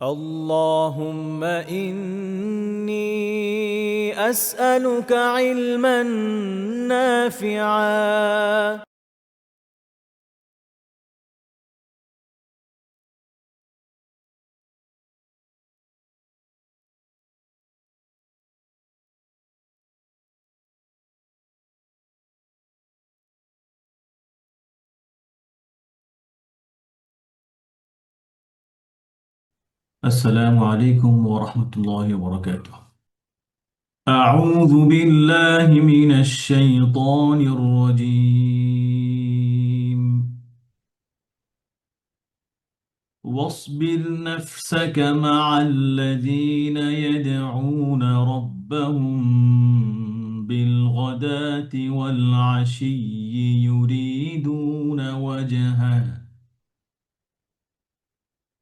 اللهم إني أسألك علما نافعا. السلام عليكم ورحمة الله وبركاته. أعوذ بالله من الشيطان الرجيم. واصبر نفسك مع الذين يدعون ربهم بالغداة والعشي يريدون وجهه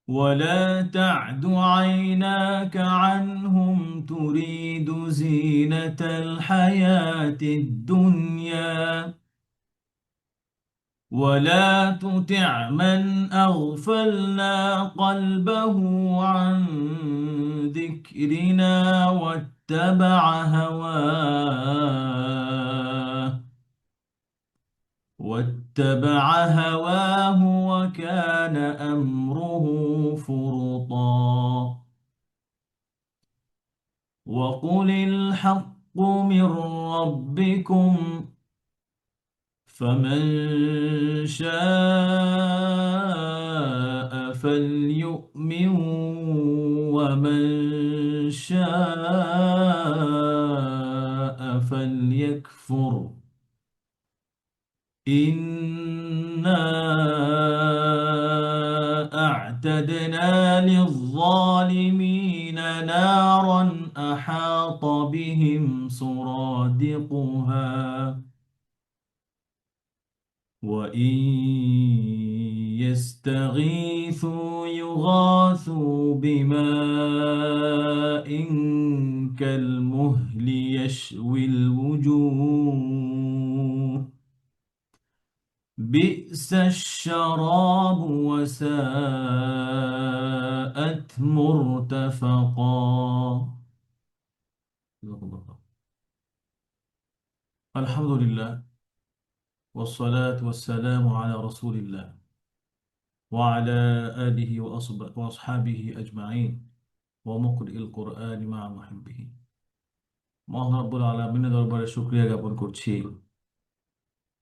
ولا تعد عيناك عنهم تريد زينة الحياة الدنيا ولا تطع من أغفلنا قلبه عن ذكرنا واتبع هواه وكان أمره فرطا. وقل الحق من ربكم فمن شاء فليؤمن ومن شاء فليكفر. إنا أعتدنا للظالمين نارا أحاط بهم سرادقها وإن يستغيثوا يغاثوا بماء كالمهل يشوي الوجوه بئس الشراب وساءت مرتفقا. الحمد لله والصلاة والسلام على رسول الله وعلى آله وأصحابه أجمعين ومقرئ القرآن مع محبه। মহান রব্বুল আলামিনের দরবারে শুকরিয়া জ্ঞাপন করছি,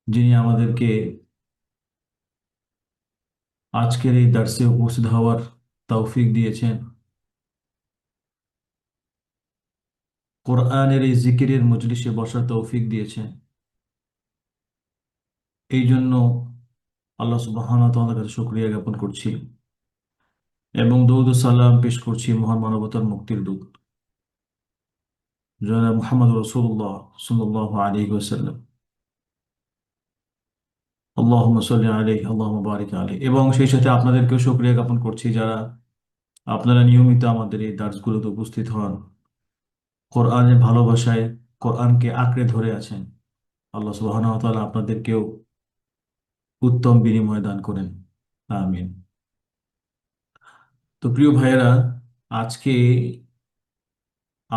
যিনি আমাদেরকে আজকের এই দার্সে উপস্থিত হওয়ার তৌফিক দিয়েছেন, কোরআনের এই জিকিরের মজলিসে বসার তৌফিক দিয়েছেন। এই জন্য আল্লাহ সুবহানাহু ওয়া তাআলার কাছে শুকরিয়া জ্ঞাপন করছি এবং দরুদ ও সালাম পেশ করছি মহান মানবতার মুক্তির দূত জনাব মুহাম্মদ রাসূলুল্লাহ সাল্লাল্লাহু আলাইহি ওয়াসাল্লাম। আল্লাহুম্মা সাল্লি আলাইহি আল্লাহুম্মা বারিক আলাইহি। এবং সেই সাথে আপনাদেরকেও শুকরিয়া জ্ঞাপন করছি, যারা আপনারা নিয়মিত আমাদের এই দার্সগুলোতে উপস্থিত হন, কোরআনের ভালোবাসায় কোরআনকে আঁকড়ে ধরে আছেন। আল্লাহ সুবহানাহু ওয়া তাআলা আপনাদেরকেও উত্তম বিনিময় দান করেন, আমিন। তো প্রিয় ভাইয়েরা, আজকে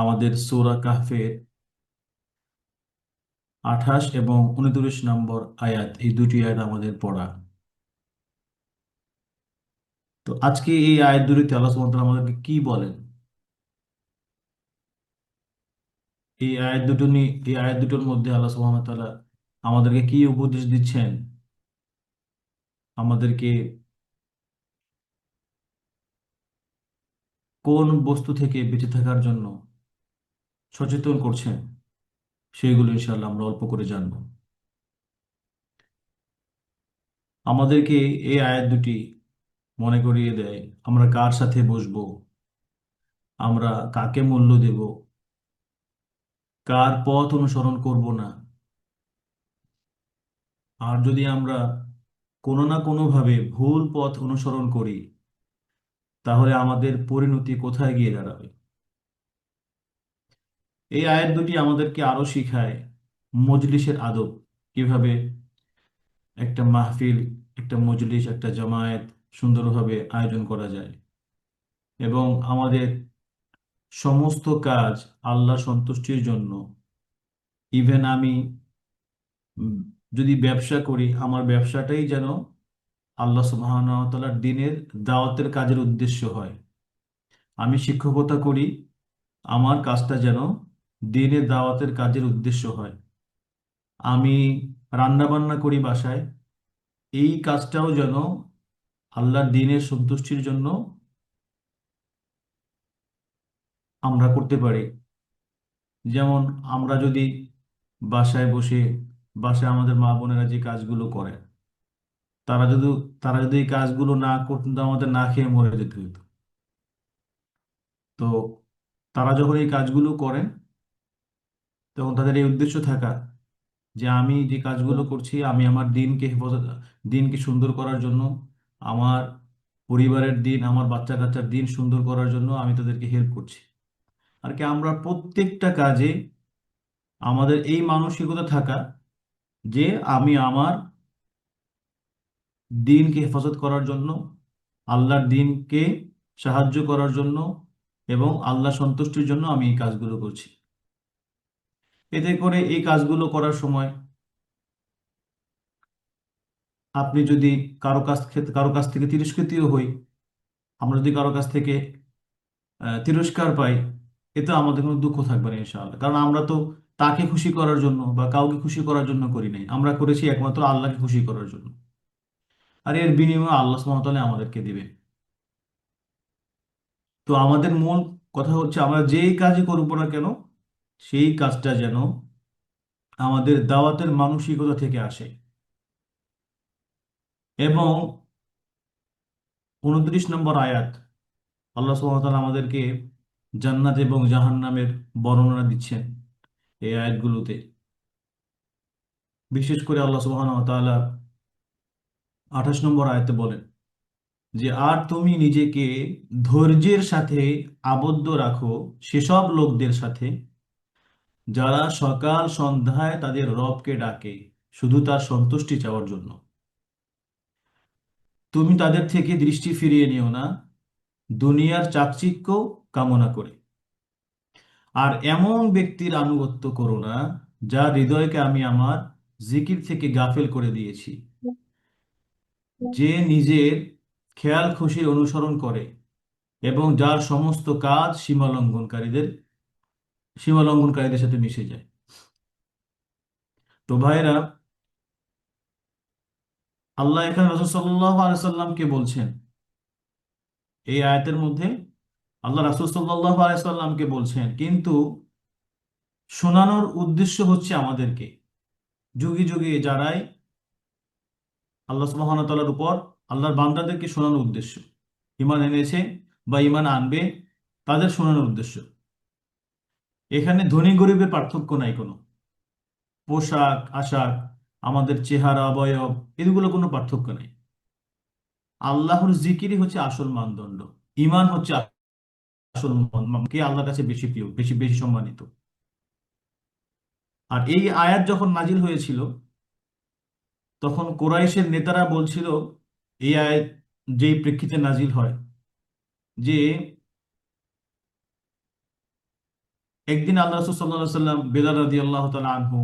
আমাদের সূরা কাহফের 28 এবং 29 নম্বর আয়াত, এই দুটি আয়াত আমাদের পড়া। তো আজকে এই আয়াত দুটিতে আল্লাহ সুবহানাহু ওয়া তাআলা আমাদেরকে কি বলেন, এই আয়াত দুটোর মধ্যে আল্লাহ সুবহানাহু ওয়া তাআলা আমাদেরকে কি উপদেশ দিচ্ছেন, আমাদেরকে কোন বস্তু থেকে বেঁচে থাকার জন্য সচেতন করছেন, সেইগুলো ইনশাআল্লাহ আমরা অল্প করে জানবো। আমাদেরকে এই আয়াত দুটি মনে করিয়ে দেয় আমরা কার সাথে বসবো, আমরা কাকে মূল্য দেব, কার পথ অনুসরণ করব না। আর যদি আমরা কোনো না কোনোভাবে ভুল পথ অনুসরণ করি, তাহলে আমাদের পরিণতি কোথায় গিয়ে দাঁড়াবে। এই আয়াত দুটি আমাদেরকে আরো শিখায় মজলিসের আদব, কিভাবে একটা মাহফিল, একটা মজলিস, একটা জামায়াত সুন্দরভাবে আয়োজন করা যায়। এবং আমাদের সমস্ত কাজ আল্লাহ সন্তুষ্টির জন্য। ইভেন আমি উম, যদি ব্যবসা করি, আমার ব্যবসাটাই যেন আল্লাহ সুবহানাহু ওয়া তাআলার দ্বীনের দাওয়াতের কাজের উদ্দেশ্য হয়। আমি শিক্ষকতা করি, আমার কাজটা যেন দ্বীনের দাওয়াতের কাজের উদ্দেশ্য হয়। আমি রান্না বান্না করি বাসায়, এই কাজটাও যেন আল্লাহর দ্বীনের সন্তুষ্টির জন্য আমরা করতে পারি। যেমন আমরা যদি বাসায় বসে, বাসায় আমাদের মা বোনেরা যে কাজগুলো করে, তারা যদি তারা যদি এই কাজগুলো না করতেন তো আমাদের না খেয়ে মরে যেতে হতো। তো তারা যখন এই কাজগুলো করেন, তখন তাদের এই উদ্দেশ্য থাকা যে আমি যে কাজগুলো করছি, আমি আমার দিনকে হেফাজত, দিনকে সুন্দর করার জন্য, আমার পরিবারের দিন, আমার বাচ্চা কাচ্চার দিন সুন্দর করার জন্য আমি তাদেরকে হেল্প করছি। আর কি আমরা প্রত্যেকটা কাজে আমাদের এই মানসিকতা থাকা যে আমি আমার দিনকে হেফাজত করার জন্য, আল্লাহর দিনকে সাহায্য করার জন্য এবং আল্লাহ সন্তুষ্টির জন্য আমি এই কাজগুলো করছি। এতে করে এই কাজগুলো করার সময় আপনি যদি কারো কাছ থেকে তিরস্কৃতও হই, আমরা যদি কারো কাছ থেকে তিরস্কার পাই, এতে আমাদের কোনো দুঃখ থাকবে না ইনশাআল্লাহ। কারণ আমরা তো তাকে খুশি করার জন্য বা কাউকে খুশি করার জন্য করি নাই, আমরা করেছি একমাত্র আল্লাহকে খুশি করার জন্য। আর এর বিনিময়ে আল্লাহ সুবহানাহু ওয়া তাআলা আমাদেরকে দিবেন। তো আমাদের মূল কথা হচ্ছে, আমরা যেই কাজই করবো না কেন, সেই কাজটা যেন আমাদের দাওয়াতের মানসিকতা থেকে আসে। এবং 29 নম্বর আয়াত, আল্লাহ সুবহানাহু ওয়া তাআলা আমাদেরকে জান্নাত এবং জাহান্নামের বর্ণনা দিচ্ছেন এই আয়াতগুলোতে। বিশেষ করে আল্লাহ সুবহানাহু ওয়া তাআলা 28 নম্বর আয়াতে বলেন যে, আর তুমি নিজেকে ধৈর্যের সাথে আবদ্ধ রাখো সেসব লোকদের সাথে যারা সকাল সন্ধ্যায় তাদের রবকে ডাকে শুধু তার সন্তুষ্টি চাওয়ার জন্য। তুমি তাদের থেকে দৃষ্টি ফিরিয়ে নিও না দুনিয়ার চাকচিক্য কামনা করে। আর এমন ব্যক্তির আনুগত্য করো না যার হৃদয়কে আমি আমার জিকির থেকে গাফেল করে দিয়েছি, যে নিজের খেয়াল খুশির অনুসরণ করে এবং যার সমস্ত কাজ সীমা লঙ্ঘনকারীদের সাথে মিশে যায়। তো ভাইরা, আল্লাহ এখানে রাসূল সাল্লাল্লাহু আলাইহি সাল্লামকে বলছেন, এই আয়াতের মধ্যে আল্লাহ রাসূল সাল্লাল্লাহু আলাইহি সাল্লামকে বলছেন, কিন্তু শোনানোর উদ্দেশ্য হচ্ছে আমাদেরকে, যুগে যুগে যারাই আল্লাহ সুবহানাহু ওয়া তাআলার উপর, আল্লাহর বান্দাদেরকে শোনানোর উদ্দেশ্য, ঈমান এনেছে বা ঈমান আনবে, তাদের শোনানোর উদ্দেশ্য। এখানে ধনী গরিবের পার্থক্য নাই কোনো, পোশাক আশাক, আমাদের চেহারা অবয়ব, এগুলো কোনো পার্থক্য নেই। আল্লাহর জিকিরই হচ্ছে আসল মানদণ্ড। ঈমান হচ্ছে আসল কে আল্লাহর কাছে বেশি প্রিয়, বেশি বেশি সম্মানিত। আর এই আয়াত যখন নাজিল হয়েছিল, তখন কোরাইশের নেতারা বলছিল, এই আয়াত যেই প্রেক্ষিতে নাজিল হয়, যে একদিন আল্লাহ রাসূল সাল্লাল্লাহু আলাইহি সাল্লাম, বেলাল রাদিয়াল্লাহু তাআলা আনহু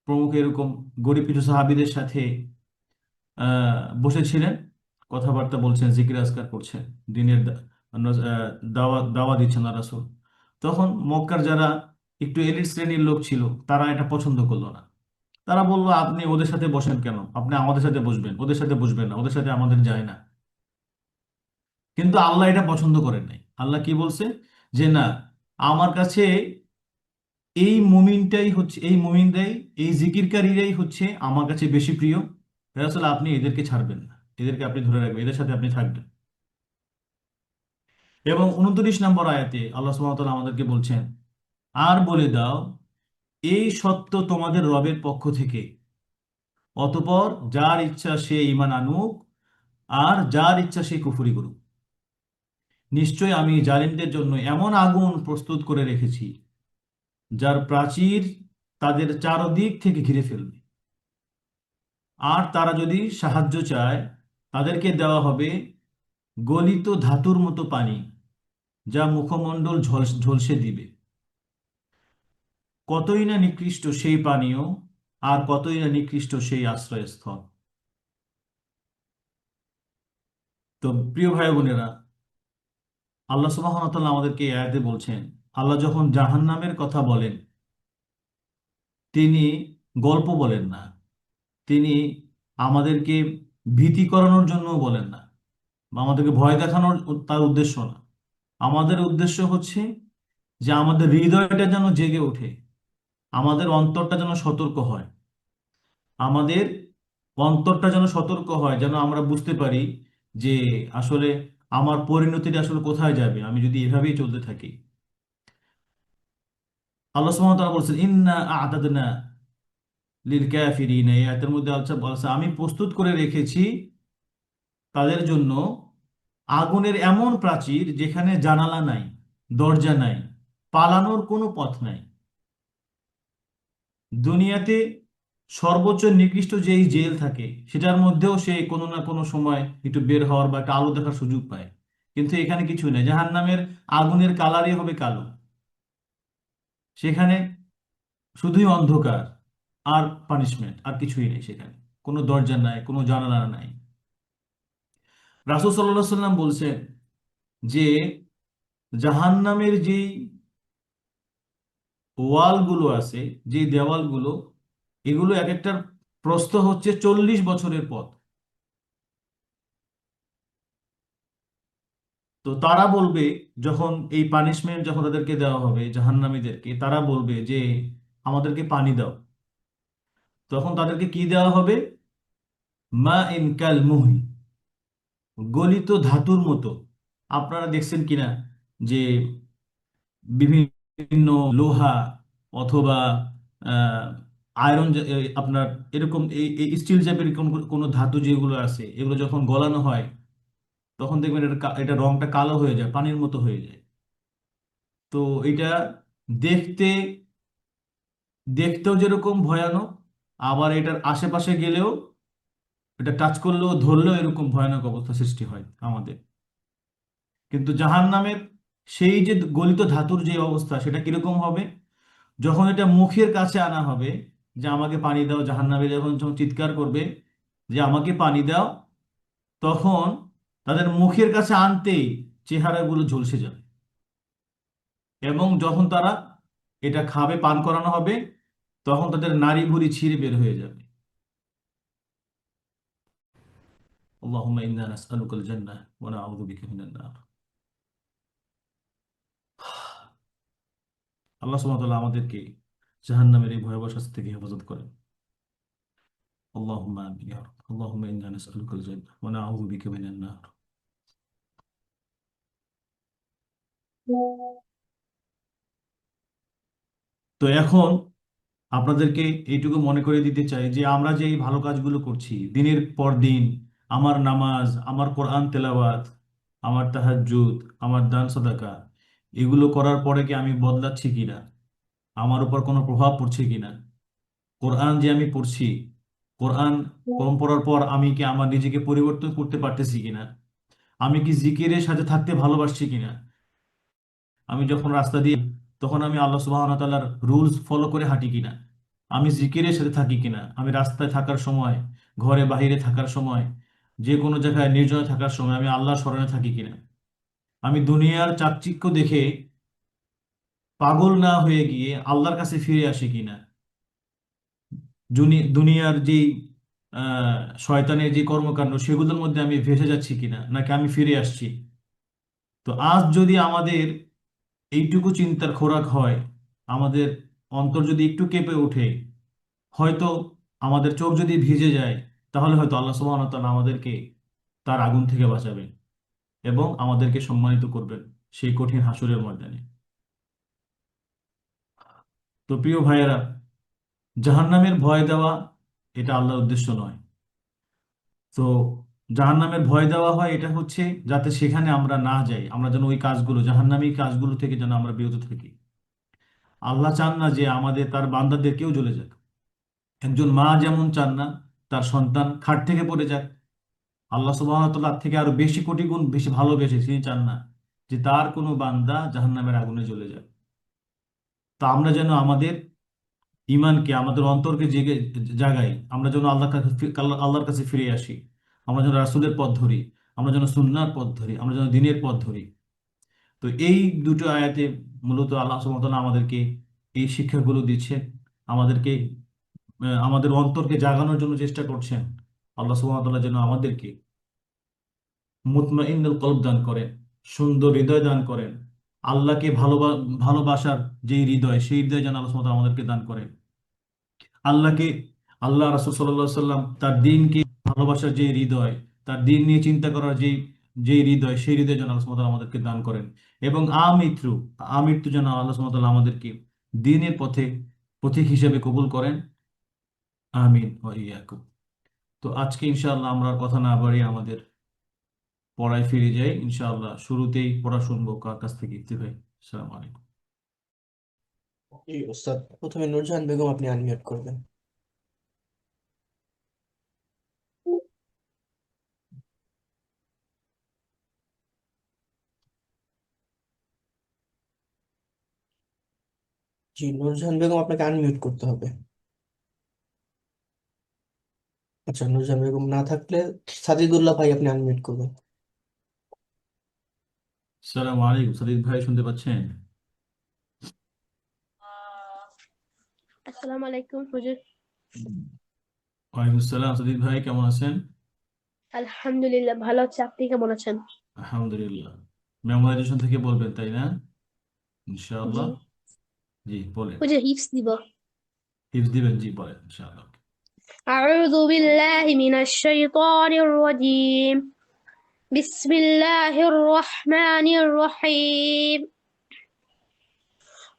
প্রমুখ এরকম গরিব কিছু সাহাবীদের সাথে বসেছিলেন, কথাবার্তা বলছেন, জিকির আজকার করছেন, দিনের দাওয়া দিচ্ছেন আল্লাহ রাসূল। তখন মক্কার যারা একটু এলিট শ্রেণীর লোক ছিল, তারা এটা পছন্দ করলো না। তারা বললো, আপনি ওদের সাথে বসেন কেন, আপনি আমাদের সাথে বসবেন, ওদের সাথে বসবেন না, ওদের সাথে আমাদের যায় না। কিন্তু আল্লাহ এটা পছন্দ করেন নাই। আল্লাহ কি বলছে, যে না, আমার কাছে এই মুমিনরাই, এই জিকিরকারীরাই হচ্ছে আমার কাছে বেশি প্রিয়। আসলে আপনি এদেরকে ছাড়বেন না, এদেরকে আপনি ধরে রাখবেন, এদের সাথে আপনি থাকবেন। এবং 29 নম্বর আয়াতে আল্লাহ সুবহানাহু ওয়া তাআলা আমাদেরকে বলছেন, আর বলে দাও, এই সত্য তোমাদের রবের পক্ষ থেকে, অতঃপর যার ইচ্ছা সে ঈমান আনুক আর যার ইচ্ছা সে কুফরি করুক। নিশ্চয় আমি জালিমদের জন্য এমন আগুন প্রস্তুত করে রেখেছি যার প্রাচীর তাদের চারদিক থেকে ঘিরে ফেলবে। আর তারা যদি সাহায্য চায়, তাদেরকে দেওয়া হবে গলিত ধাতুর মতো পানি, যা মুখমণ্ডল ঝলসে দিবে। কতই না নিকৃষ্ট সেই পানীয়, আর কতই না নিকৃষ্ট সেই আশ্রয়স্থল। তো প্রিয় ভাই বোনেরা, আল্লাহ সুবহানাহু ওয়া তাআলা আমাদেরকে এই আয়াতে বলছেন, আল্লাহ যখন জাহান্নামের কথা বলেন, তিনি গল্প বলেন না, তিনি আমাদেরকে ভীতি করানোর জন্য বলেন না, বা আমাদেরকে ভয় দেখানোর তার উদ্দেশ্য না। আমাদের উদ্দেশ্য হচ্ছে যে আমাদের হৃদয়টা যেন জেগে ওঠে, আমাদের অন্তরটা যেন সতর্ক হয়, আমাদের অন্তরটা যেন সতর্ক হয়, যেন আমরা বুঝতে পারি যে আসলে আমার পরিণতিটা আসলে কোথায় যাবে আমি যদি এভাবেই চলতে থাকি। আল্লাহ সুবহানাহু ওয়া তাআলা বলছেন, ইন্না আ'তাদনা লিল কাফিরিন, এই আয়াতের মধ্যে আল্লাহ বলছে, আমি প্রস্তুত করে রেখেছি তাদের জন্য আগুনের এমন প্রাচীর, যেখানে জানালা নাই, দরজা নাই, পালানোর কোনো পথ নাই। দুনিয়াতে সর্বোচ্চ নিকৃষ্ট যেই জেল থাকে, সেটার মধ্যেও সে কোনো না কোনো সময় একটু বের হওয়ার বা একটা আলো দেখার সুযোগ পায়। কিন্তু এখানে কিছু নেই, জাহান্নামের আগুনের কালারই হবে কালো। সেখানে শুধুই অন্ধকার আর পানিশমেন্ট, আর কিছুই নেই সেখানে। কোনো দরজা নাই, কোনো জানালা নাই। রাসূল সাল্লাল্লাহু আলাইহি সাল্লাম বলছেন যে জাহান্নামের যেই ওয়ালগুলো আছে, যে দেওয়ালগুলো, এগুলো এক একটার প্রস্থ হচ্ছে 40 বছরের পথ। তো তারা বলবে, যখন এই পানিশমেন্ট যখন তাদেরকে দেওয়া হবে জাহান্নামীদেরকে, তারা বলবে যে আমাদেরকে পানি দাও। তখন তাদেরকে কি দেওয়া হবে? মা ইন কাল মুহি, গলিত ধাতুর মতো। আপনারা দেখছেন কিনা যে বিভিন্ন লোহা অথবা আয়রন, আপনার এরকম এই স্টিল টাইপের কোনো ধাতু যেগুলো আছে, এগুলো যখন গলানো হয়, তখন দেখবেন এটা রংটা কালো হয়ে যায়, পানির মতো হয়ে যায়। তো এটা দেখতে দেখতেও যেরকম ভয়ানক, আবার এটার আশেপাশে গেলেও, এটা টাচ করলেও ধরলেও এরকম ভয়ানক অবস্থা সৃষ্টি হয় আমাদের। কিন্তু জাহান্নামের সেই যে গলিত ধাতুর যে অবস্থা, সেটা কিরকম হবে? যখন এটা মুখের কাছে আনা হবে, যে আমাকে পানি দাও, জাহান্নামে যখন যখন চিৎকার করবে যে আমাকে পানি দাও, তখন তাদের মুখের কাছে আনতেই চেহারাগুলো ঝলসে যাবে। এবং যখন তারা এটা খাবে, পান করানো হবে, তখন তাদের নাড়ি ভুঁড়ি ছিঁড়ে বের হয়ে যাবে। আল্লাহুম্মা ইন্না নাসআলুকাল জান্নাহ ওয়া নাউযু বিকা মিনান নার। আল্লাহ সুবহানাহু ওয়া তাআলা আমাদেরকে জাহান্নামের এই ভয়াবহ শাস্তি থেকে হেফাজত করেন। আল্লাহুম্মা আমিন ইয়া রাব্ব। আল্লাহুম্মা ইন্না নাসআলুকাল জান্নাহ ওয়া নাউযু বিকা মিনান নার। তো এখন আপনাদেরকে এইটুকু মনে করে দিতে চাই যে আমরা যে এই ভালো কাজগুলো করছি দিনের পর দিন, আমার নামাজ, আমার কোরআন তেলাওয়াত, আমার তাহাজ্জুদ, আমার দান সাদাকা, এগুলো করার পরে কি আমি বদলাচ্ছি কিনা, আমার উপর কোনো প্রভাব পড়ছে কিনা, কোরআন যে আমি পড়ছি, কোরআন কম পড়ার পর আমি কি আমার নিজেকে পরিবর্তন করতে পারতেছি কিনা, আমি কি জিকিরের সাথে থাকতে ভালোবাসছি কিনা, আমি যখন রাস্তা দিয়ে, তখন আমি আল্লাহ সুবহানাহু ওয়া তাআলার রুলস ফলো করে হাঁটি কিনা, আমি জিকিরের সাথে থাকি কিনা, আমি রাস্তায় থাকার সময়, ঘরে বাহিরে থাকার সময়, যে কোনো জায়গায় নির্জনে থাকার সময় আমি আল্লাহর স্মরণে থাকি কিনা, আমি দুনিয়ার চাকচিক্য দেখে পাগল না হয়ে গিয়ে আল্লাহর কাছে ফিরে আসি কিনা, দুনিয়ার যে শয়তানের যে কর্মকাণ্ড, সেগুলোর মধ্যে আমি ভেসে যাচ্ছি কিনা, নাকি আমি ফিরে আসছি। তো আজ যদি আমাদের এইটুকু চিন্তার খোরাক হয়, আমাদের অন্তর যদি একটু কেঁপে ওঠে, হয়তো আমাদের চোখ যদি ভিজে যায়, তাহলে হয়তো আল্লাহ সুবহানাহু ওয়া তাআলা আমাদেরকে তার আগুন থেকে বাঁচাবেন এবং আমাদেরকে সম্মানিত করবেন সেই কঠিন হাসরের ময়দানে। তো প্রিয় ভাইয়েরা, জাহান্নামের ভয় দেওয়া এটা আল্লাহর উদ্দেশ্য নয়। তো জাহান্নামের ভয় দেওয়া হয় এটা হচ্ছে যাতে সেখানে আমরা না যাই, আমরা যেন ওই কাজগুলো, জাহান্নামী কাজগুলো থেকে যেন আমরা বিরত থাকি। আল্লাহ চান না যে আমাদের, তার বান্দাদের কেউ জ্বলে যাক। একজন মা যেমন চান না তার সন্তান খাট থেকে পড়ে যাক, আল্লাহ সুবহানাহু ওয়া তাআলা থেকে আরো বেশি কোটি গুণ বেশি ভালোবেসে তিনি চান না যে তার কোনো বান্দা জাহান্নামের আগুনে জ্বলে যায়। তো আমরা যেন আমাদের ইমানকে, আমাদের অন্তরকে জেগে জাগাই, আমরা যেন আল্লাহর কাছে ফিরে আসি, আমরা যেন রাসূলের পথ ধরি, আমরা যেন সুন্নাহর পথ ধরি, আমরা যেন দ্বীনের পথ ধরি। তো এই দুটো আয়াতে মূলত আল্লাহ সুবহানাহু ওয়া তাআলা আমাদেরকে এই শিক্ষাগুলো দিচ্ছেন, আমাদেরকে আমাদের অন্তরকে জাগানোর জন্য চেষ্টা করছেন। আল্লাহ সুবহানাহু ওয়া তাআলা যেন আমাদেরকে মুতমাইন্নুল কলব দান করেন, সুন্দর হৃদয় দান করেন, আল্লাহকে ভালোবাসার যে হৃদয়, সেই হৃদয় যেন আল্লাহ সুবহানাহু ওয়া তাআলা আমাদেরকে দান করেন। আল্লাহকে, আল্লাহ রাসূল সাল্লাল্লাহু আলাইহি সাল্লাম তার দ্বীনকে ভালোবাসার যে হৃদয়, তার দ্বীন নিয়ে চিন্তা করার যে যে হৃদয়, সেই হৃদয় যেন আল্লাহ সুবহানাহু ওয়া তাআলা আমাদেরকে দান করেন। এবং আমৃত্যু যেন আল্লাহ সুবহানাহু ওয়া তাআলা আমাদেরকে দ্বীনের পথে পথিক হিসেবে কবুল করেন। আমিন ওয়া ইয়াকুম। তো আজকে ইনশাআল্লাহ আমরা আর কথা না বাড়িয়ে আমাদের পড়ায় ফিরে যাই ইনশাআল্লাহ। শুরুতেই পড়া শুনবো কার কাছ থেকে? ইফতি ভাই, আসসালামু আলাইকুম। জি ওস্তাদ, প্রথমে নূরজাহান বেগম আপনি আনমিউট করবেন। জি নূরজাহান বেগম, আপনাকে আনমিউট করতে হবে। আচ্ছা, নূরজাহান বেগম না থাকলে সাজিদুল্লাহ ভাই আপনি আনমিউট করবেন। আসসালামু আলাইকুম, সাদিক ভাই শুনতে পাচ্ছেন? আসসালামু আলাইকুম হুজুর। ওয়ালাইকুম আসসালাম। সাদিক ভাই কেমন আছেন? আলহামদুলিল্লাহ ভালো আছি, আপনি কেমন আছেন? আলহামদুলিল্লাহ। মেমোরাইজেশন থেকে বলবেন তাই না? জি ইনশাআল্লাহ। জি বলেন। হুজুর, হিফজ দিব। টিপস দিবেন? জি বলেন ইনশাআল্লাহ। আউযু বিল্লাহি মিনাশ শাইতানির রাজীম। বিসমিল্লাহির রহমানির রহিম।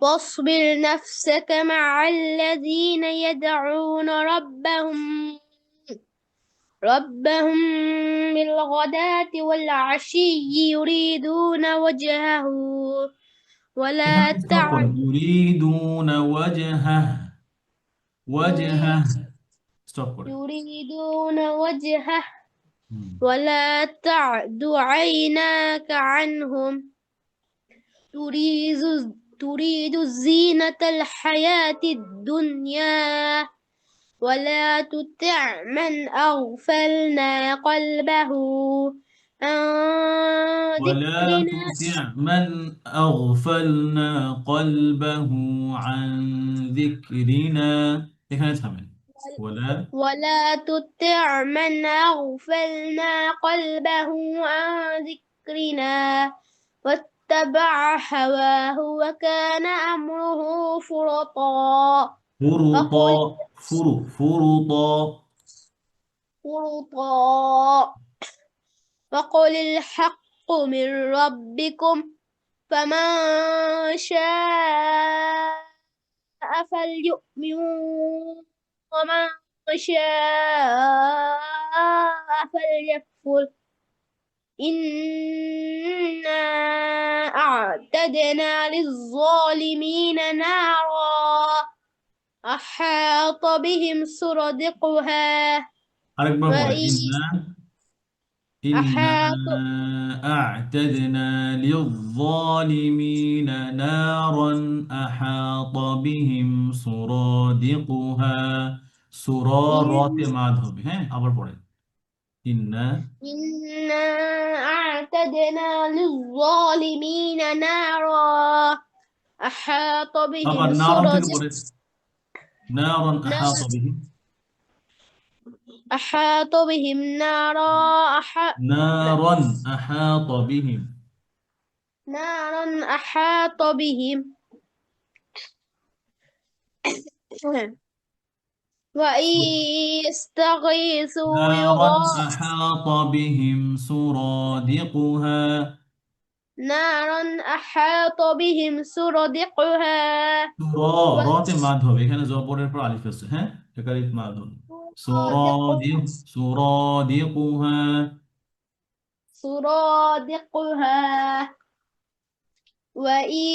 واصبر نفسك مع الذين يدعون ربهم بالغداة والعشي يريدون وجهه ولا এখানে স্টপ تعد করেন, ইউরিদুনা ওয়াজহা, ওয়াজহা, يريد স্টপ করেন। يريدون وجهه হুম। ولا تعد عيناك عنهم تريد تريد زينة الحياة الدنيا ولا تطع من أغفلنا قلبه عن ولا ذكرنا تطع من أغفلنا قلبه عن ذكرنا। এখানে থামেন। ولا ولا تطع من أغفلنا قلبه عن ذكرنا واتبع هواه وكان أمره فرطا فرطا، فقل فرطا. فرطا فقل الحق من ربكم فمن شاء فليؤمن ومن شاء فليكفر إنا أعتدنا للظالمين نارا أحاط بهم سرادقها আরেকবার পড়েন, وإن إنا إنا أحاط أعتدنا للظالمين نارا أحاط بهم سرادقها। إن সুরারতে মাদ হবে, হ্যাঁ আবার পড়েন। ইন্না, إنا أعتدنا للظالمين نارا أحاط بهم আবার নারন থেকে পড়েন, নারন আহাত سرادقها বিহি, أحاط بهم নারন আহাত বিহিম। نارا أحاط بهم وإن يستغيثوا نارا أحاط بهم سرادقها. نارا أحاط بهم سرادقها রতে মাদ হবে, এখানে জবরের পর আলিফ আছে, হ্যাঁ একালিফ মাদ হবে। سرادقها সুরাদিকুহা। سرادقها وإن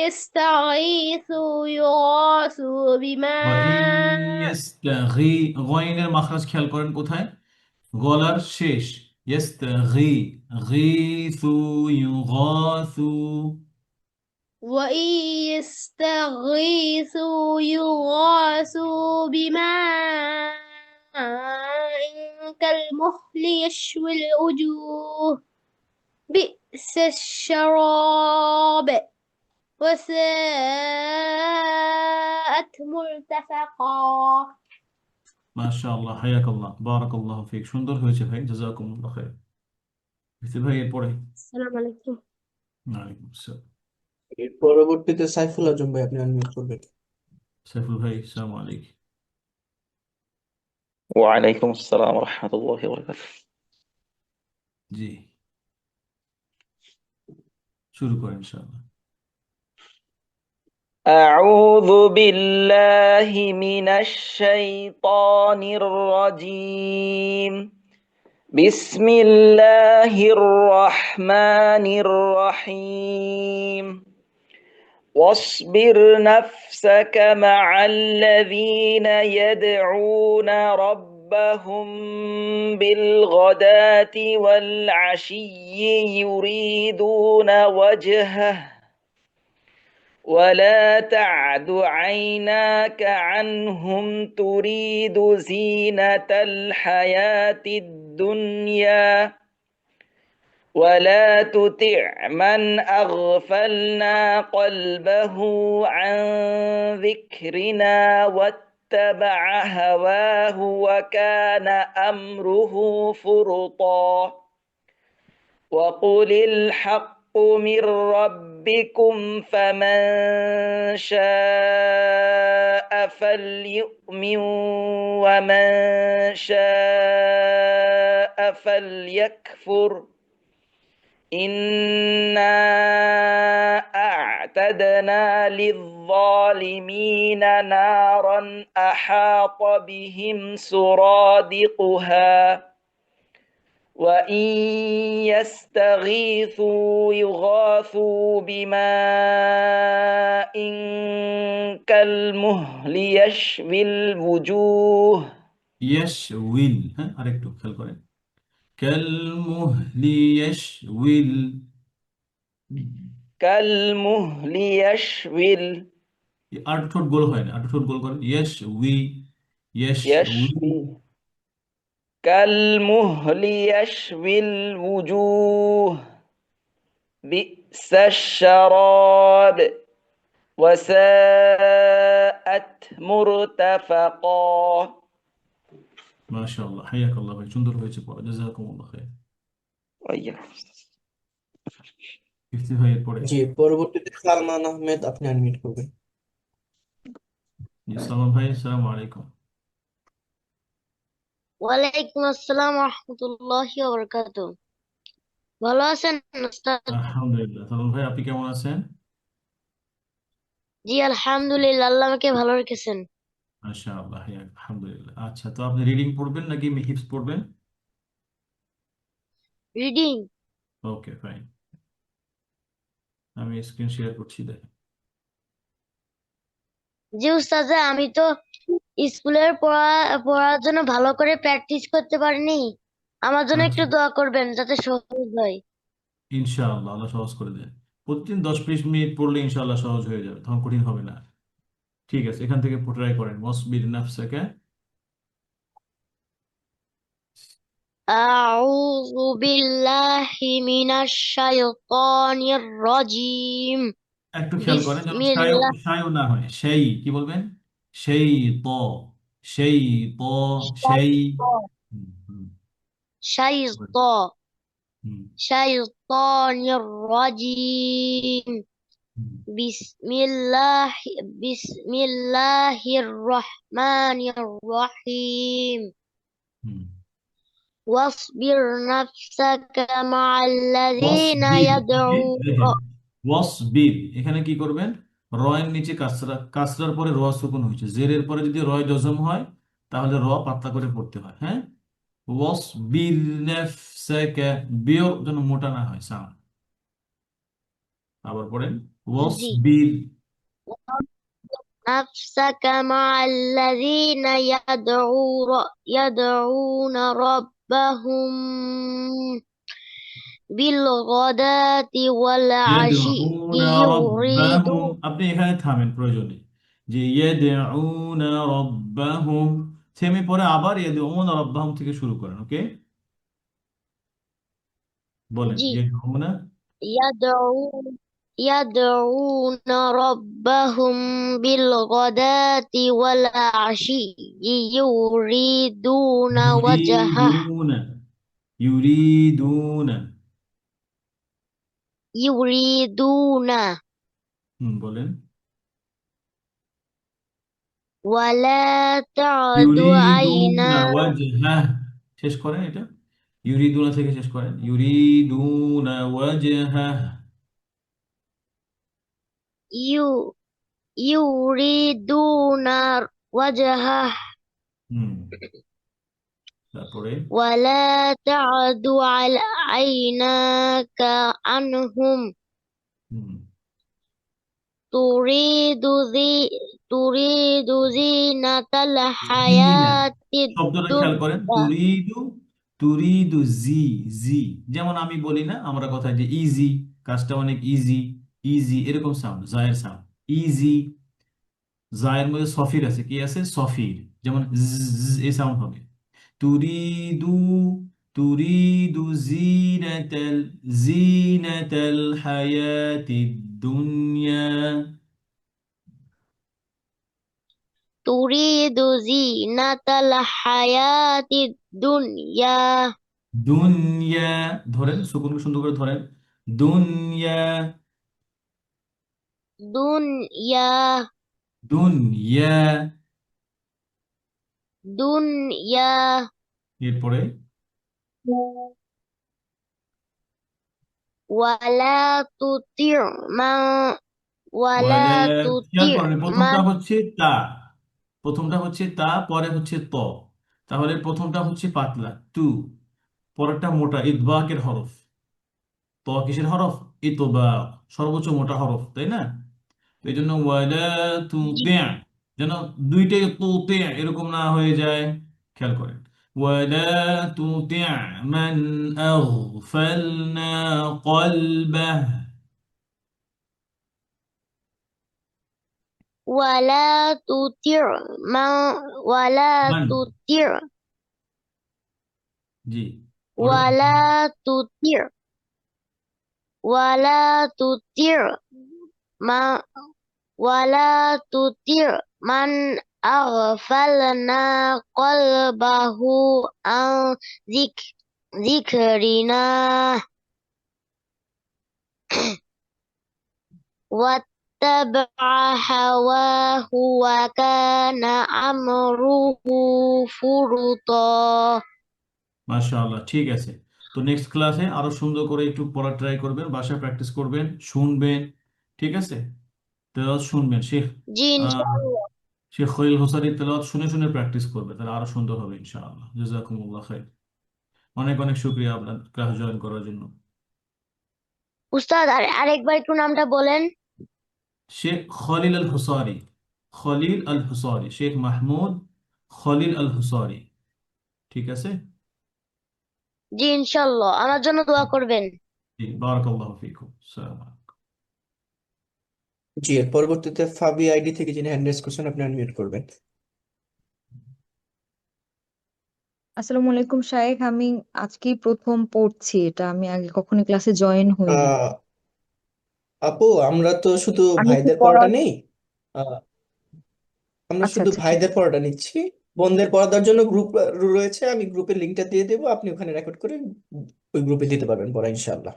يستغيثوا يغاثوا بماء গয়নের মাখরাজ খেয়াল করেন কোথায়? গলার শেষ। ইয়াস্তাগি, গীসু, ইউগাসু। وإن يستغيثوا يغاثوا بماء كالمهل يشوي الوجوه بئس الشراب وساءت مرتفقا মাশাআল্লাহ, হায়াকাল্লাহ, বারাকাল্লাহু ফিক। সুন্দর হয়েছে ভাই, জাযাকুমুল্লাহ খাইর। বুঝতে ভাই, এরপরে? السلام عليكم ওয়ালাইকুম আসসালাম। এর পরবর্তীতে সাইফুল আজম ভাই আপনি আনমিউট করবেন। সাইফুল ভাই, আসসালামু আলাইকুম। وعليكم السلام ورحمة الله وبركاته. জি, শুরু করেন ইনশাআল্লাহ। أعوذ بالله من الشيطان الرجيم. بسم الله الرحمن الرحيم. واصبر نفسك مع الذين يدعون ربهم بالغداة والعشي يريدون وجهه ولا تعد عيناك عنهم تريد زينة الحياة الدنيا ولا تطع من أغفلنا قلبه عن ذكرنا واتبع هواه وكان أمره فرطا وقل الحق من ربكم فمن شاء فليؤمن ومن شاء فليكفر إنا أعتدنا للظالمين نارا أحاط بهم سرادقها وإن يستغيثوا يغاثوا بماء كالمهل يشوي الوجوه ইয়াশউইল, হ্যাঁ, আরেকটু খেয়াল করেন। কালমুহলি ইয়াশউইল। كالمهل يشوي আটু ঠোঁট গোল হয় না, আটু ঠোঁট গোল করেন। ইয়াশউই, ইয়াশউই। يشوي كالمهل يشوي الوجوه بئس الشراب وساءت مرتفقا. মাশাআল্লাহ, হায়াকাল্লাহ ভাই, সুন্দর হয়েছে পড়া, জাযাকুমুল্লাহ খাইর। وإياكم. ইফতি ভাই, এরপরে? জি, পরবর্তীতে সালমান আহমেদ আপনি আনমিউট করবেন। জি, সালমান ভাই, আসসালামু আলাইকুম। ওয়ালাইকুম আসসালাম রহমতুল্লাহি ওয়া বারাকাতুহু ভালো আছেন ওস্তাদ? আলহামদুলিল্লাহ। সালমান ভাই, আপনি কেমন আছেন? জি আলহামদুলিল্লাহ, আল্লাহ আমাকে ভালো রেখেছেন। মাশাআল্লাহ, আলহামদুলিল্লাহ। আচ্ছা, তো আপনি রিডিং পড়বেন নাকি হিফজ পড়বেন? রিডিং। ওকে, ফাইন। আমি স্ক্রিন শেয়ার করছি, দেখেন। জি উস্তাদ, আমি তো স্কুলের পড়ার জন্য ভালো করে প্র্যাকটিস করতে পারিনি, আমার জন্য একটু আচ্ছা, দোয়া করবেন যাতে সহজ হয়। ইনশাআল্লাহ আল্লাহ সহজ করে দেন। প্রতিদিন 10-20 মিনিট পড়লে ইনশাআল্লাহ সহজ হয়ে যাবে, তখন কঠিন হবে না। ঠিক আছে, এখান থেকে ট্রাই করেন। ওয়াসবির নাফসাকা। আউযু বিল্লাহি মিনাশ শাইতানির রাজিম। একটু খেয়াল করেন যেন শায় বিসমিল্লাহ। শায় না হয়। সেই কি বলবেন? সেই ত, সেই ত, সেই। হুম, হুম, শাইতা হুম, শাইতানির রাজিম। হুম, বিসমিল্লাহ বিসমিল্লাহির রহমানির রহিম। হুম। واصبر نفسك مع الذين ওয়াসবির, দেখেন, يدعون ওয়াসবির এখানে কি করবেন? রয়ের নিচে কাসরা, কাসরার পরে র সুকুন হয়েছে। জেরের পরে যদি রয় জজম হয় তাহলে র পাতলা করে পড়তে হয়, হ্যাঁ। ওয়াসবির নাফসাকা, বিয় যেন মোটা না হয় সাউন্ড। আবার পড়েন, জি। ওয়াসবির। نفسك مع الذين يدعون رب ربهم بالغداة والعشي ইয়াদউনা রাব্বাহুম, يريدون আপনি এখানে থামেন প্রয়োজনে, যে ইয়াদউনা রাব্বাহুম, থেমে পরে আবার ইয়াদউনা রাব্বাহুম থেকে শুরু করেন। ওকে, বলেন جي ইয়াদউনা। يدعون يدعون ربهم بالغداة والعشي يريدون وجهه ইউরিদুনা, ইউরিদুনা। يريدون বলেন ولا تعد ইউরিদুনা عينا ওয়াজহাহ, শেষ করেন এটা, ইউরিদুনা থেকে শেষ করেন, ইউরিদুনা ওয়াজহাহ। يو يريدون وجهه হুম, তারপরে ولا تعد عيناك عنهم হুম, تريد تريد زينة জিনা, الحياة শব্দটা খেয়াল করেন, الدنيا তুরিদু, তুরিদু জি, জি, যেমন আমি বলি না আমরা কথায় যে ইজি, কাজটা অনেক ইজি, ইজি এরকম সাউন্ড, জায়ের সাউন্ড, ইজি। জায়ের মধ্যে সফির আছে, কি আছে, সফির, যেমন এই সাউন্ড হবে। তুরিদু, তুরিদু জিনাতাল, জিনাতাল হায়াতিদ দুনিয়া। تريد زينة الحياة الدنيا দুনিয়া, ধরেন সুকুনকে সুন্দর করে ধরেন, দুনিয়া, دنيا দুনিয়া। دنيا এরপরে ولا تطع من ওয়ালা, ولا খেয়াল تطع করেন প্রথমটা من হচ্ছে তা, প্রথমটা হচ্ছে তা, পরে হচ্ছে ত, তাহলে প্রথমটা হচ্ছে পাতলা তু, পরেরটা মোটা ইতবাকের হরফ। ত কিসের হরফ, ইতবা, সর্বোচ্চ মোটা হরফ, তাই না? তো এই জন্য ওয়ালা তুতি, যেন দুইটাই তুতি এরকম না হয়ে যায়, খেয়াল করেন। ওয়ালা তুতি মান আগফালনা কলবাহ। ولا تطع من ولا মান, تطع জি, পরে ولا تطع ولا تطع ما ولا تطع من أغفلنا قلبه عن ذكرنا واتبع هواه وكان أمره فرطا মাশাআল্লাহ, ঠিক আছে। তো নেক্সট ক্লাসে আরো সুন্দর করে একটু পড়া ট্রাই করবেন, বাসায় প্র্যাকটিস করবেন, শুনবেন, ঠিক আছে? তেলাওয়াত শুনবেন, শেখ জি আহ ইনশাআল্লাহ শেখ খলিল হোসাইনের তেলাওয়াত শুনে শুনে প্র্যাকটিস করবে, তাহলে আরো সুন্দর হবে ইনশাআল্লাহ। জাযাকুমুল্লাহ খাইর। অনেক অনেক শুকরিয়া আপনার ক্লাস জয়েন করার জন্য। উস্তাদ আরেকবার একটু নামটা বলেন শেখ খলিল আল হুসারি, খলিল আল হুসারি, শেখ মাহমুদ খলিল আল হুসারি, ঠিক আছে? জি ইনশাআল্লাহ আমার জন্য দোয়া করবেন জি, বারাকাল্লাহু ফিকুম, আসসালামু আলাইকুম। জি, এর পরবর্তীতে ফাবি আইডি থেকে যিনি হ্যান্ড রেজ করছেন আপনি আনমিউট করবেন। আসসালামু আলাইকুম শায়েখ, আমি আজকেই প্রথম পড়ছি এটা, আমি আগে কখনো ক্লাসে জয়েন হইনি। আহ আপু, আমরা তো শুধু আমি কি ভাইদের পড়া? পড়াটা নেই। আহ, আমরা আচ্ছা শুধু আচ্ছা, ঠিক ভাইদের আছে। পড়াটা নিচ্ছি। বোনদের পড়ার জন্য গ্রুপ রয়েছে, আমি গ্রুপের লিঙ্কটা দিয়ে দেবো, আপনি ওখানে রেকর্ড করে ওই গ্রুপে দিতে পারবেন পড়া ইনশাআল্লাহ।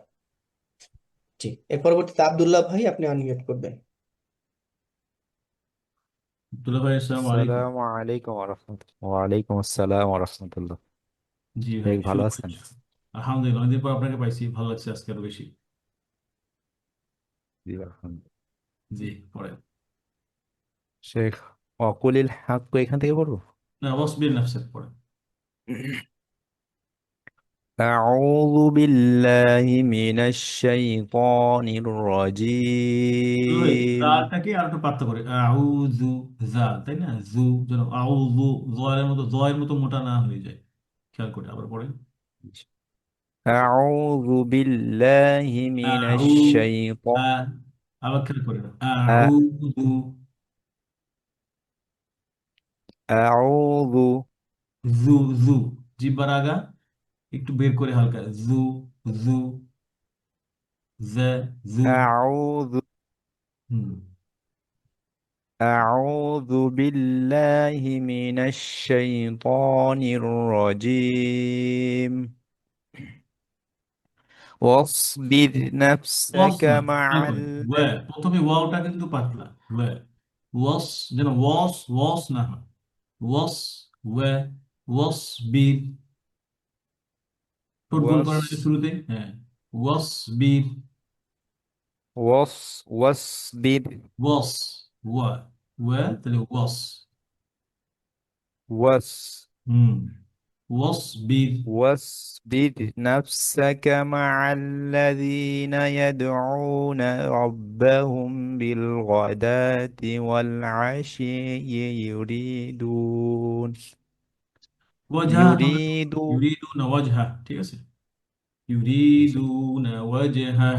জি, এর পরবর্তীতে আব্দুল্লাহ ভাই আপনি আনমিউট করবেন। আব্দুল্লাহ ভাই, আসসালামু আলাইকুম। আসসালামু আলাইকুম ওরহমতুল্লাহ। ওয়ালাইকুম আসসালাম ওরহমতুল্লাহ। জি ভাই, শেখ ভালো আছেন? শুভেচ্ছা। আলহামদুলিল্লাহ, অনেকদিন পর আপনাকে পাইছি, ভালো লাগছে আজকে আরো বেশি। জি আলহামদুলিল্লাহ। জি, পড়েন। শেখ অকুলিল হাক এখান থেকে পড়বো। না, ওয়াসবির নাফসাক পড়েন। أعوذ بالله من الشيطان দুল্লা ভাই, الرجيم জালটাকে আর একটু পার্থক্য করে, আউযু, জাল, তাই না? জু যেন আউযু, জয়ের মতো মোটা না হয়ে যায়। খেয়াল করে আবার পড়ে। أعوذ بالله من আউ الشيطان আ আবার খেয়াল করে أ- আউযু أعوذ জু জু জিহ্বার আগা একটু বের করে হালকা জু জু জে জু أعوذ হুম أعوذ بالله من الشيطان الرجيم واصبر ওয়াস نفسك না مع খেয়াল করে ওয়ে প্রথমে ওয়াওটা কিন্তু পাতলা ওয়ে ওয়াস যেন ওয়াস ওয়াস না হয় ওয়াস ওয়ে ওয়াস বির ঠোঁট গোল করার আগে وص শুরুতে হ্যাঁ ওয়াস বির واصبر ওয়াস ওয়া ওয়ে তাহলে ওয়াস وص হুম ওয়াস বির واصبر نفسك مع الذين يدعون ربهم بالغداة والعشي ওয়াজহা হবে তো يريدون ইউরিদুনা ওয়াজহা ঠিক আছে يريدون وجهه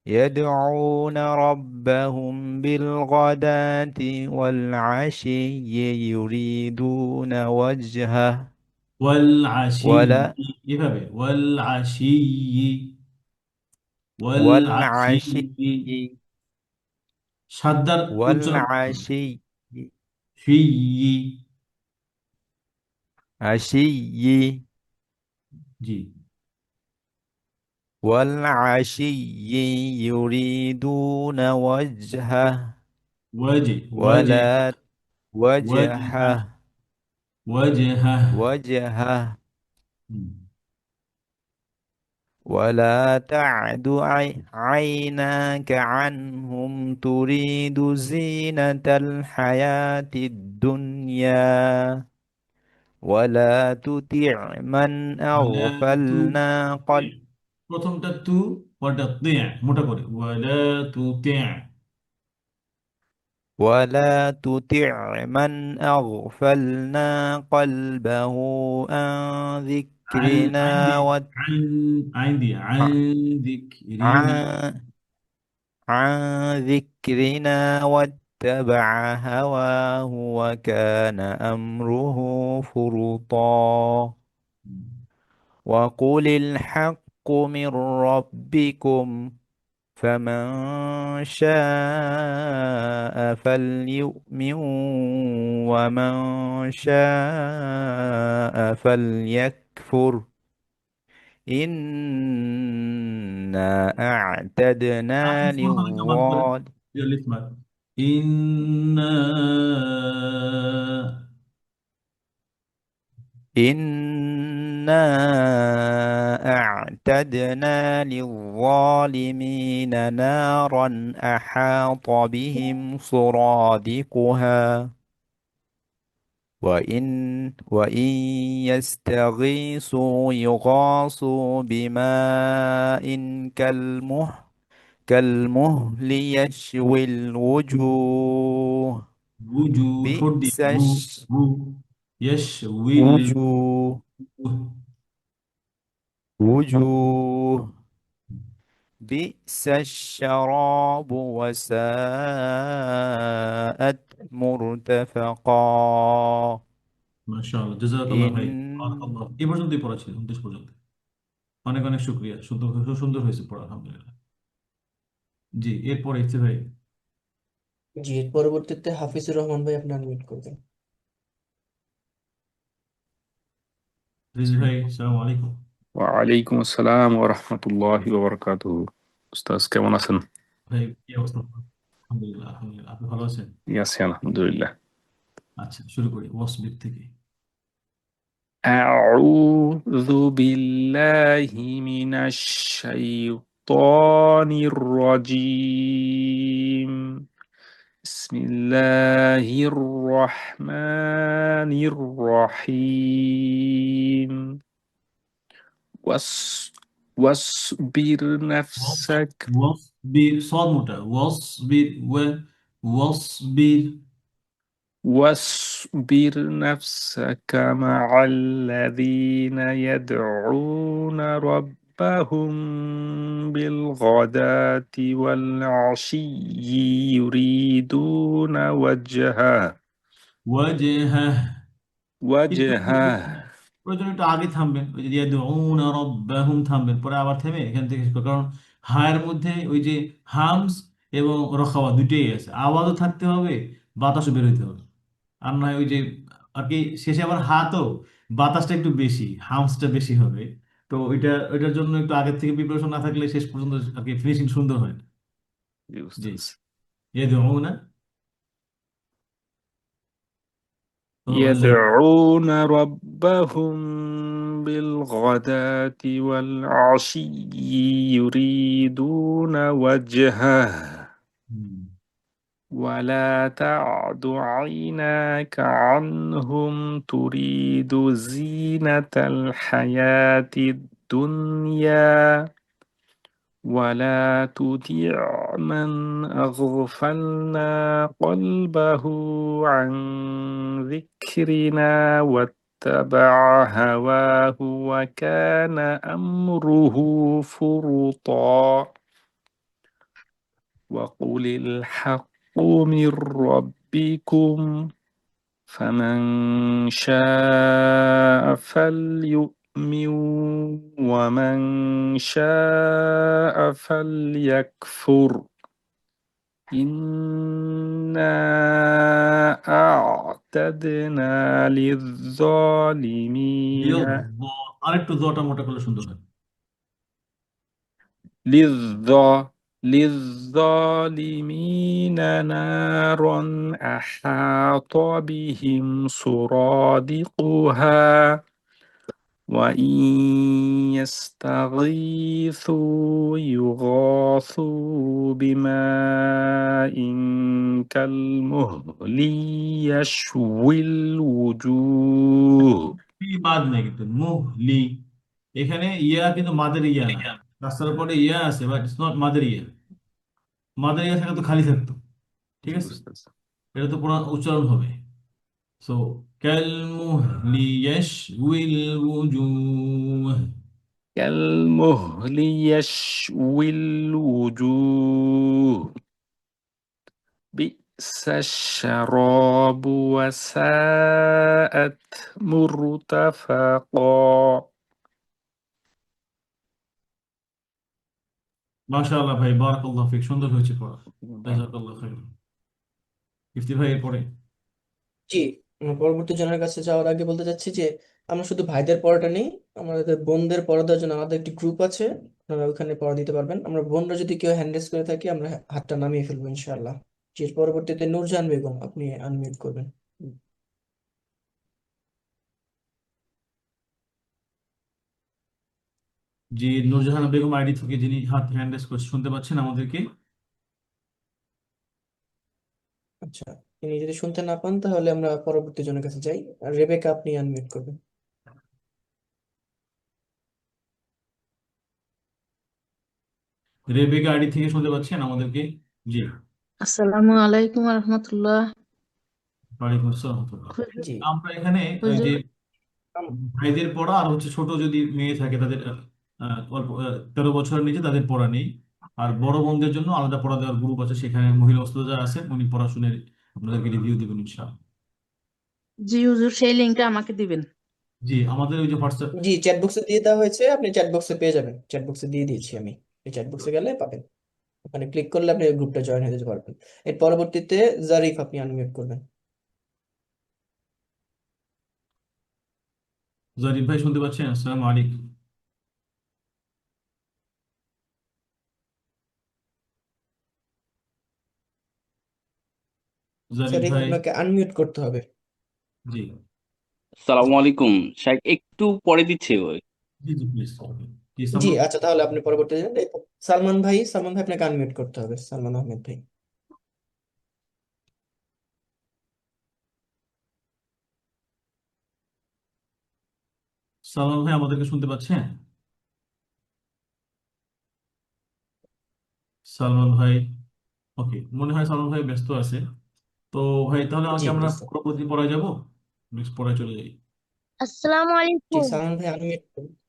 يدعون ربهم بالغداة والعشي يريدون وجهه والعشي ولا এভাবে والعشي والعشي والعشي সাদ্দার উচ্চারণ করতে হবে। والعشي শি عشي জি والعشي يريدون وجهه ওয়াজে ওয়াজে ولا ওয়াজহা وجهه ওয়াজহা وجهه হুম। ولا تعد عيناك عنهم تريد زينة الحياة الدنيا ولا تطع من ولا أغفلنا تطع প্রথমটা তু পরটা তিঁ মোটা করে ولا تطع ولا تطع من أغفلنا قلبه عن ذكرنا عين دي عن ذكرنا عن ذكرنا واتبع هواه وكان أمره فرطا وقل الحق من ربكم فمن شاء فليؤمن ومن شاء فليكفر إنا أعتدنا সুর হালকা বাদ করেন للظالمين লিফ মাদ ইন্না إنا أعتدنا للظالمين نارا أحاط بهم سرادقها وإن يستغيثوا يغاثوا بماء كالمهل يشوي الوجوه وجو ঠোঁট দিয়ে بئس وو يشوي وجوه وجوه بئس الشراب وساءت مرتفقا মাশাআল্লাহ জাযাকাল্লাহ ভাই إن বারাকাল্লাহ এই পর্যন্তই পড়া ছিল 29 পর্যন্ত অনেক অনেক শুকরিয়া সুন্দর সুন্দর হয়েছে পড়া আলহামদুলিল্লাহ জি এরপরে ইচ্ছে ভাই জি এর পরবর্তীতে হাফিজুর রহমান ভাই আপনি আনমিউট করবেন। রিজভি ভাই আসসালামু আলাইকুম ওয়ালাইকুম আসসালাম ওয়া রাহমাতুল্লাহি ওয়া বারাকাতুহু। উস্তাজ কেমন আছেন? ভাই কি অবস্থা আলহামদুলিল্লাহ আলহামদুলিল্লাহ আপনি ভালো আছেন ই আছি আলহামদুলিল্লাহ। আচ্ছা শুরু করি ওয়াসবির থেকে আউযু বিল্লাহি মিনাশ শাইতানির রাজীম। বিসমিল্লাহির রহমানির রহিম। ওয়াস ওয়াসবির নাফসাক ওয়াসবির সদ মোটা ওয়াসবির ওয়াসবির واصبر نفسك مع الذين يدعون ربهم بالغداة والعشي يريدون وجهه ওয়াজহা একটু وجهه প্রয়োজন একটু আগে থামবেন, ওই যে ইয়াদউনা রাব্বাহুম থামবেন, পরে আবার থেমে এখান থেকে শুরু করবেন। কারণ হায়ের মধ্যে ওই যে হামস এবং রখাওয়া দুটোই আছে, আওয়াজও থাকতে হবে, বাতাসও বের হইতে হবে। আর নয় ওই যে আর কি শেষে আবার হা, তো বাতাসটা একটু বেশি, হামসটা বেশি হবে। তো ওইটার জন্য একটু আগের থেকে প্রিপারেশন না থাকলে শেষ পর্যন্ত আর কি ফিনিশিং সুন্দর হয় না। জি জি, উস্তাদ ইয়াদউনা আল্লাহ। يدعون ربهم بالغداة والعشي يريدون وجهه হুম। ولا تعد عيناك عنهم تريد زينة الحياة الدنيا ولا تطع من أغفلنا قلبه عن ذكرنا واتبع هواه وكان أمره فرطا وقل الحق من ربكم فمن شاء فليؤمن ومن شاء فليكفر إنا أعتدنا للظالمين আরেকটু জটা মোটা করলে সুন্দর হয়। للظالمين نارا أحاط بهم سرادقها وإن يستغيثوا يغاثوا بماء كالمهل يشوي الوجوه লি বাদ নেই কিন্তু মুহলি, এখানে ইয়া কিন্তু মাদের ইয়া না, রাস্তার উপরে ইয়া আছে বাট ইটস নট মাদের ইয়া। মাদের ইয়া থাকলে তো খালি থাকতো, ঠিক জি আছে, উস্তাদ এটা তো পুরো উচ্চারণ হবে। সো কাল মুহলি ইয়াশউইল উজুহ। كالمهل يشوي الوجوه بئس الشراب وساءت مرتفقا মাশাআল্লাহ ভাই, বারাকাল্লাহু ফিক, সুন্দর হয়েছে পড়া, জাযাকাল্লাহু খাইর। ইফতি ভাই এরপরে। জি, পরবর্তী জনের কাছে যাওয়ার আগে বলতে চাচ্ছি যে আমরা শুধু ভাইদের পড়াটা নেই, আমাদের বোনদের পড়া দেওয়ার জন্য আমাদের একটি গ্রুপ আছে, আপনারা ওখানে পড়া দিতে পারবেন। আমরা বোনরা যদি কেউ হ্যান্ড রেজ করে থাকি আমরা হাতটা নামিয়ে ফেলবো ইনশাআল্লাহ। জি, পরবর্তীতে নূরজাহান বেগম, আপনি আনমিউট করবেন। জি, নূরজাহান বেগম আইডি থেকে যিনি হাত হ্যান্ড রেজ করছে, শুনতে পাচ্ছেন আমাদেরকে? আচ্ছা, তিনি যদি শুনতে না পান তাহলে আমরা পরবর্তী জনের কাছে যাই। আর রেবেকা, আপনি আনমিউট করবেন। রেবেকা আইডি থেকে শুনতে পাচ্ছেন আমাদেরকে? জি, আসসালামু আলাইকুম রহমতুল্লাহ। ওয়ালাইকুম আসসালাম ওয়া রাহমাতুল্লাহ। জি, আমরা এখানে ওই যে হুজুর, ভাইদের পড়া আর হচ্ছে ছোট যদি মেয়ে থাকে তাদের অল্প 13 বছরের নিচে তাদের পড়া নেই। আর বড় বোনদের জন্য আলাদা পড়া দেওয়ার গ্রুপ আছে, সেখানে মহিলা ওস্তাদরা আছেন, উনি পড়াশুনের আপনাদেরকে রিভিউ দেবেন ইনশাআল্লাহ। জি হুজুর, সেই লিঙ্কটা আমাকে দিবেন। জি, আমাদের ওই যে হোয়াটসঅ্যাপ। জি, চ্যাট বক্সে দিয়ে দেওয়া হয়েছে, আপনি চ্যাট বক্সে পেয়ে যাবেন। চ্যাট বক্সে দিয়ে দিয়েছি আমি, এই চ্যাট বক্সে গেলে পাবেন। ওখানে ক্লিক করলে আপনি গ্রুপটা জয়েন হয়ে যেতে পারবেন। এর পরবর্তীতে জারিফ, আপনি আনমিউট করবেন। জরিফ ভাই শুনতে পাচ্ছেন? আসসালামু আলাইকুম। জরিফ জারিফ, ভাই। আপনাকে আনমিউট করতে হবে। জি সালামু আলাইকুম শাইখ, একটু পরে দিচ্ছে ওই। জি জি প্লিজ। জি জি, সালমান। আচ্ছা, তাহলে আপনি পরবর্তীতে যান। সালমান ভাই, সালমান ভাই আপনাকে আনমিউট করতে হবে, সালমান আহমেদ ভাই। সালমান ভাই আমাদেরকে শুনতে পাচ্ছেন? সালমান ভাই, ওকে, মনে হয় সালমান ভাই ব্যস্ত আছে। তো ভাই তাহলে জি কি আমরা স্যার। পরবর্তী পড়ায় যাব, নেক্সট পড়ায় চলে যাই। আসসালামু জি আলাইকুম। সালাম ভাই, আমি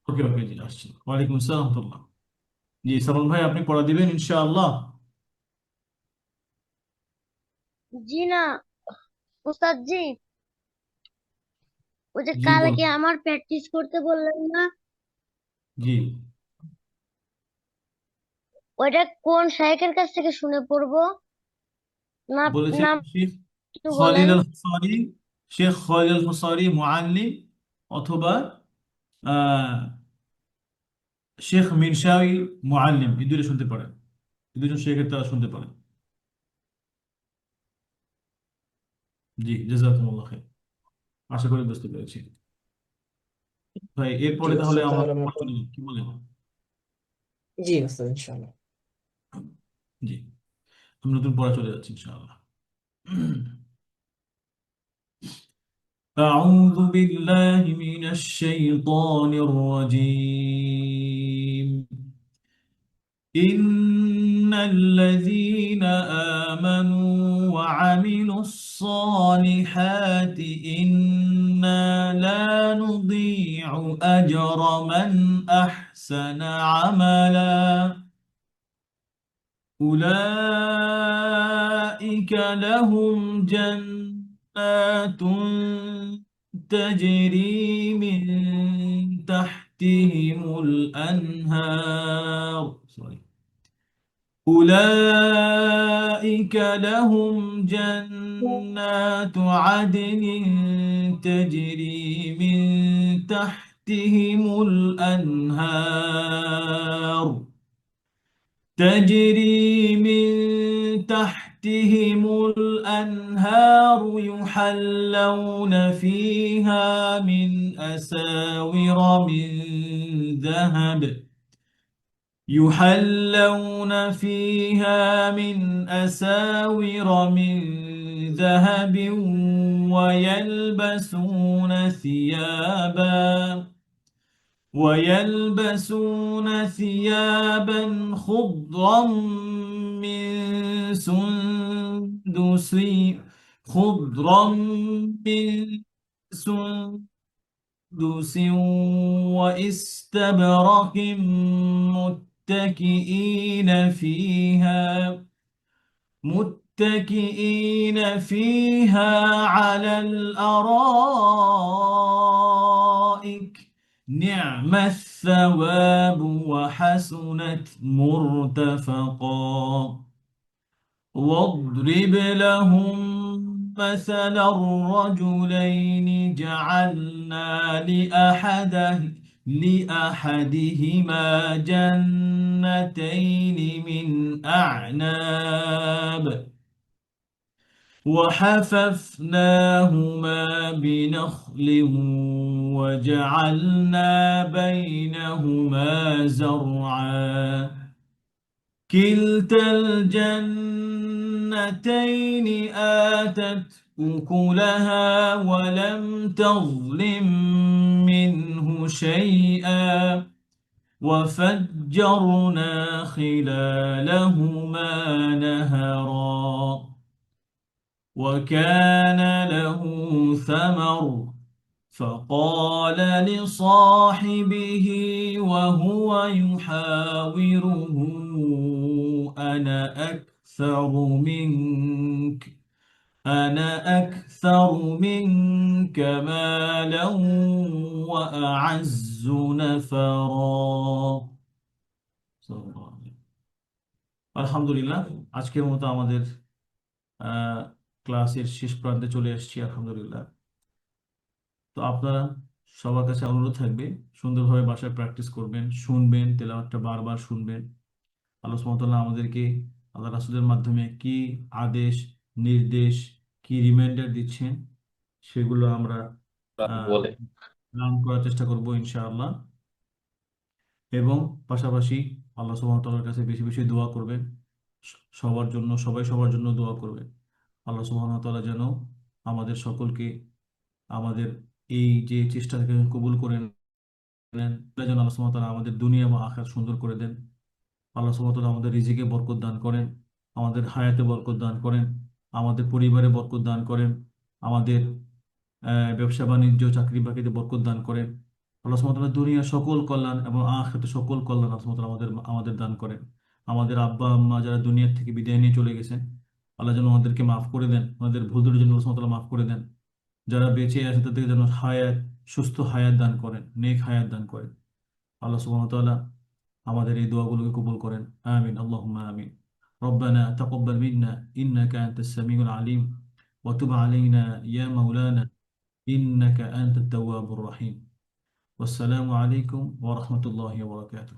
ওকে ওকে, জি আসছি। ওয়ালাইকুম আসসালাম রহমতুল্লাহ। জি সালমান ভাই, আপনি পড়া দিবেন ইনশাআল্লাহ? জি না উস্তাদ জি, ওই যে জি বলুন। কালকে আমার প্র্যাকটিস করতে বললেন না, জি ওইটা কোন শায়খের কাছ থেকে শুনে পড়বো? না বলেছেন নাম শেখ একটু খলিল বলেন। আল হসারি, শেখ খলিল আল হসারি মুআল্লিম, অথবা আহ, শেখ মিনশাউই মুআল্লিম, এই দুটো শুনতে পারেন, এই দুজন শেখের তারা শুনতে পারেন। জি জাযাকুমুল্লাহ খাইর, আশা করি বুঝতে পেরেছি। ভাই জি এরপরে তাহলে ওস্তাদ, আমরা তাহলে আমরা চলে যাই, কি বলেন? জি ওস্তাদ ইনশাআল্লাহ। জি, আমি নতুন পড়া চলে যাচ্ছি ইনশাআল্লাহ। أعوذ بالله من الشيطان الرجيم. إن الذين آمنوا وعملوا الصالحات إنا لا نضيع أجر من أحسن عملا أولئك لهم جنات تجري من تحتهم الأنهار. أولئك لهم جنات عدن تجري من تحتهم الأنهار، تجري من تحتهم الأنهار يحلون فيها من أساور من ذهب، يحلون فيها من أساور من ذهب ويلبسون ثيابا خضرا من سندس خضرا من سندس وإستبرق متكئين فيها على الأرائك، نعم الثواب وحسنت مرتفقا. واضرب لهم مثلا الرجلين جعلنا لأحدهما جنتين من أعناب وحففناهما بنخل وجعلنا بينهما زرعا. كلتا الجنتين آتت أكلها ولم تظلم منه شيئا وفجرنا خلالهما نهرا. وكان له ثمر فقال لصاحبه وهو يحاوره أنا أكثر منك مالا وأعز نفرا. আলহামদুলিল্লাহ, আজকের মতো আমাদের ক্লাসের শেষ প্রান্তে চলে এসেছি আলহামদুলিল্লাহ। তো আপনারা সবার কাছে অনুরোধ থাকবে, সুন্দরভাবে বাসায় প্র্যাকটিস করবেন, শুনবেন, তেলাওয়াতটা বারবার শুনবেন। আল্লাহ সুবহানাহু ওয়া তাআলা আমাদেরকে আল্লাহ রাসূলের মাধ্যমে কি আদেশ, নির্দেশ, কি রিমাইন্ডার দিচ্ছেন সেগুলো আমরা পালন করার চেষ্টা করব ইনশাআল্লাহ। এবং পাশাপাশি আল্লাহ সুবহানাহু ওয়া তাআলার কাছে বেশি বেশি দোয়া করবেন, সবার জন্য, সবাই সবার জন্য দোয়া করবেন। আল্লাহ সুবহানাহু ওয়া তাআলা যেন আমাদের সকলকে আমাদের এই যে চেষ্টাকে কবুল করে নেন, যেন আল্লাহ সুবহানাহু ওয়া তাআলা আমাদের দুনিয়া এবং আখিরাত সুন্দর করে দেন। আল্লাহ সুবহানাহু ওয়া তাআলা আমাদের রিজিকে বরকত দান করেন, আমাদের হায়াতে বরকত দান করেন, আমাদের পরিবারে বরকত দান করেন, আমাদের ব্যবসা বাণিজ্য চাকরি বাকরিতে বরকত দান করেন। আল্লাহ সুবহানাহু ওয়া তাআলা দুনিয়ার সকল কল্যাণ এবং আখিরাতে সকল কল্যাণ আল্লাহ সুবহানাহু ওয়া তাআলা আমাদের দান করেন। আমাদের আব্বা আম্মা যারা দুনিয়ার থেকে বিদায় নিয়ে চলে গেছেন, আল্লাহ যেন ওনাদেরকে মাফ করে দেন, ওনাদের ভুলের জন্য আল্লাহ সুবহানাহু ওয়া তাআলা মাফ করে দেন। যারা বেঁচে আছে তাদেরকে যেন সুস্থ হায়াত দান করেন, নেক হায়াত দান করেন। আল্লাহ সুবহানাহু ওয়া তাআলা আমাদের এই দোয়াগুলোকে কবুল করেন। আমিন, আল্লাহুম্মা আমিন। ربنا تقبل منا إنك أنت السميع العليم وتب علينا يا مولانا إنك أنت التواب الرحيم. والسلام عليكم ورحمة الله وبركاته.